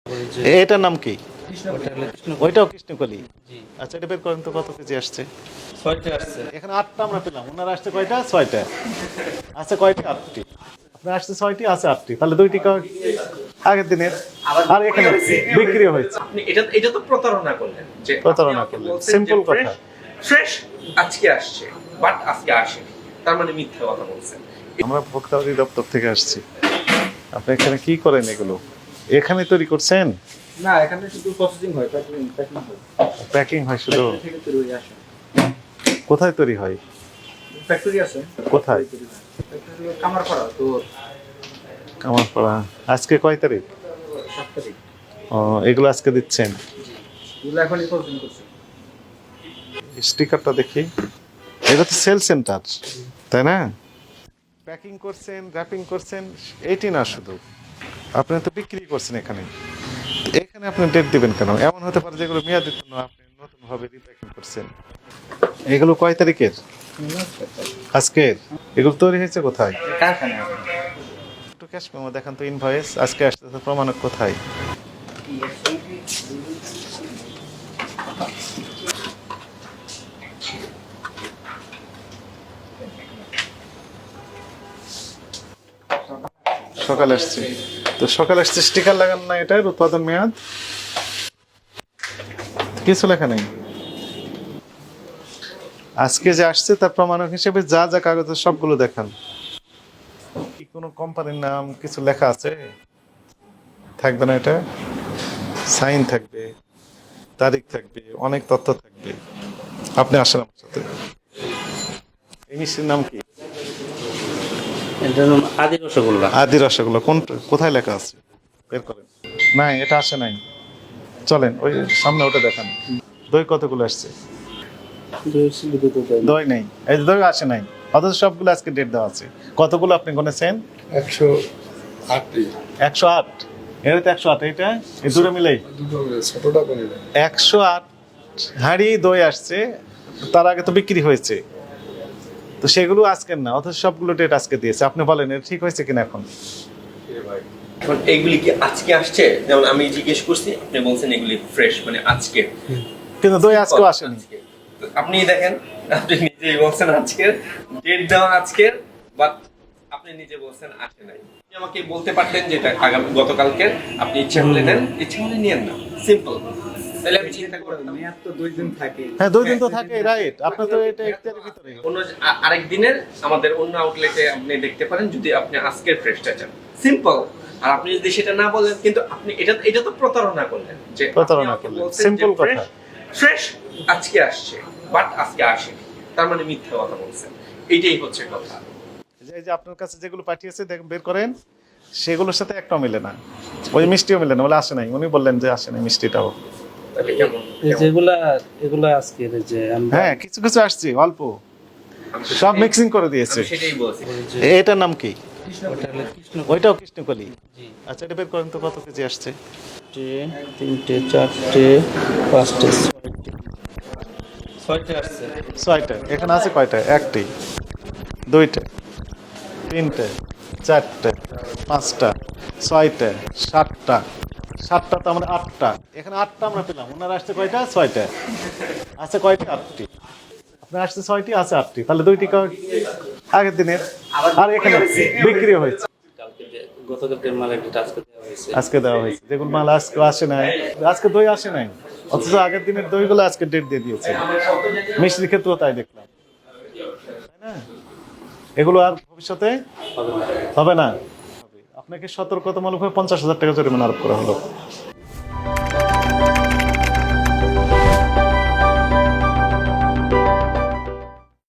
এটার নাম কি? ওইটাও কৃষ্ণকলি। আচ্ছা, এটা বের করেন তো কত কেজি আসছে। 6টা আসছে। এখানে 8টা আমরা পেলাম, ওনার আসছে কয়টা? 6টা। আচ্ছা, কয়টা? 8টি। আপনার আসছে 6টি, আছে 8টি, তাহলে 2টি আগের দিনের। আর এখানে বিক্রি হয়েছে। আপনি এটা তো প্রতারণা করলেন, যে প্রতারণা করলেন, সিম্পল কথা। ফ্রেশ আজকে আসছে, বাট আজকে আসেনি, তার মানে মিথ্যা কথা বলছেন। আমরা ভোক্তা অধিদপ্তর থেকে আসছি। আপনি এখানে কি করেন এগুলো? এখানে তৈরি করছেন? না, এখানে শুধু প্রসেসিং হয়, প্যাকিং হয়। প্যাকিং হয় শুধু? ফ্যাক্টরি থেকে তৈরি হয়ে আসে। কোথায় তৈরি হয়? ফ্যাক্টরি আছে। কোথায়? ফ্যাক্টরি কামারপাড়া তো। কামারপাড়া। আজকে কয় তারিখ? 7 তারিখ। ও, এগুলো আজকে দিচ্ছেন? এগুলো এখনই প্রসেসিং করছে। স্টিকারটা দেখি। এটা তো সেল সেন্টার, তাই না? প্যাকিং করছেন, র্যাপিং করছেন, এইটি না শুধু, আপনি তো বিক্রি করছেন এখানে। এখানে আপনি ডেট দিবেন কেন? এমন হতে পারে যেগুলো মেয়াদোত্তীর্ণ, আপনি নতুন ভাবে রিপ্যাকিং করছেন। এগুলো কয় তারিখের? আজকের। এগুলো তৈরি হয়েছে কোথায়? কারখানা। একটু ক্যাশ মেমো দেখান তো, ইনভয়েস আজকে আসতে, প্রমাণক কোথায়? সকালে আসছে তো, সকালে আসছে, স্টিকার লাগান না, এটার উৎপাদন মেয়াদ কিছু লেখা নেই। আজকে যে আসছে তার প্রমাণক হিসেবে যা যা কাগজ সবগুলো দেখান। কি কোনো কোম্পানির নাম কিছু লেখা আছে? থাকবে না, এটা সাইন থাকবে, তারিখ থাকবে, অনেক তথ্য থাকবে। আপনি আসেন আমার সাথে। এই মিষ্টির নাম কি? এটার নাম আদি রসগোল্লা। আদি রসগোল্লা। কোথায় লেখা আছে? বের করেন। নাই, এটা আসে নাই। চলেন ওই সামনে ওটা দেখান। দই কতগুলো আসছে? দই নেই, এই যে দই আসে নাই, অথচ সবগুলো আজকে ডেট দেওয়া আছে। কতগুলো আপনি গুনেছেন? 108টি। 108। এটা তো 108, এটা এই দুটো মিলেই দুটো ছোটটা করে দেন। 108 হাঁড়ি দই আসছে। তার আগে তো বিক্রি হয়েছে, তো সেগুলো আজকের না, অথচ সবগুলো ডেট আজকে দিয়েছে। আপনি বলেন এটা ঠিক হয়েছে কিনা এখন? এখন এইগুলি কি আজকে আসছে? যেমন আমি জিজ্ঞেস করছি, আপনি বলছেন এগুলি ফ্রেশ, মানে আজকে। কিন্তু দই আজকেও আসেনি। আপনি দেখেন, আপনি নিজেই বলছেন আজকের ডেট দেওয়া, আজকের, বাট আপনি নিজে বলছেন আসে নাই। আপনি আমাকে বলতে পারতেন যেটা আগামী গতকালকের, আপনি ইচ্ছা হলে নেন, ইচ্ছা হলে নিয়েন না, সিম্পল। তাহলে আমি চিন্তা করতাম। মেয়াদ তো 2 দিন থাকে। হ্যাঁ, 2 দিন তো থাকে, রাইট। আপনার তো এটা এখতিয়ারের ভিতরে। অন্য আরেক দিনের আমাদের অন্য আউটলেটে আপনি দেখতে পারেন, যদি আপনি আজকের ফ্রেশটা চান, সিম্পল। আর আপনি যদি সেটা না বলেন, কিন্তু আপনি এটা তো প্রতারণা করলেন, যে প্রতারণা করলেন, সিম্পল কথা। ফ্রেশ আজকে আসছে, বাট আজকে আসেনি, তার মানে মিথ্যা কথা বলছেন। এইটাই হচ্ছে কথা। এই যে আপনার কাছে যেগুলো পাঠিয়েছে দেখেন, বের করেন, সেগুলোর সাথে একটাও মিলে না। ওই মিষ্টিও মিলে না, বলে আসে নাই। উনি বললেন যে আসে নাই মিষ্টিটাও। তাহলে কেমন? এগুলা আজকে যে হ্যাঁ, কিছু কিছু আসছে অল্প, সব মিক্সিং করে দিয়েছে। আমি সেটাই বলছি। এটার নাম কি? ওইটাও কৃষ্ণকলি। আচ্ছা, এটা বের করেন তো কত কেজি আসছে। 3টে 4টে 5টে 6টা আসছে। 6টা। এখানে আছে কয়টা? 1টি, 2টে, 3টে, 4টে, 5টা, 6টে, 7টা। 7টা তো আমরা 8টা। এখানে 8টা আমরা পেলাম, ওনার আসছে কয়টা? 6টা। আছে কয়টা? 8টি। আপনার আসছে 6টি, আছে 8টি, তাহলে 2টি আগের দিনের। আর এখানে বিক্রি হয়েছে। গতকালকের মাল একটা আজকে দেওয়া হয়েছে। আজকে দেওয়া হয়েছে, যেগুলো মাল আজকে আসে নাই। আজকে দই আসে নাই, অথচ আগের দিনের দইগুলো আজকে ডেট দিয়ে দিয়েছে। মিষ্টির ক্ষেত্রেও তাই দেখলাম, তাই না? এগুলো আর ভবিষ্যতে হবে না। আপনাকে সতর্কতামূলকভাবে 50,000 টাকা জরিমানা আরোপ করা হলো।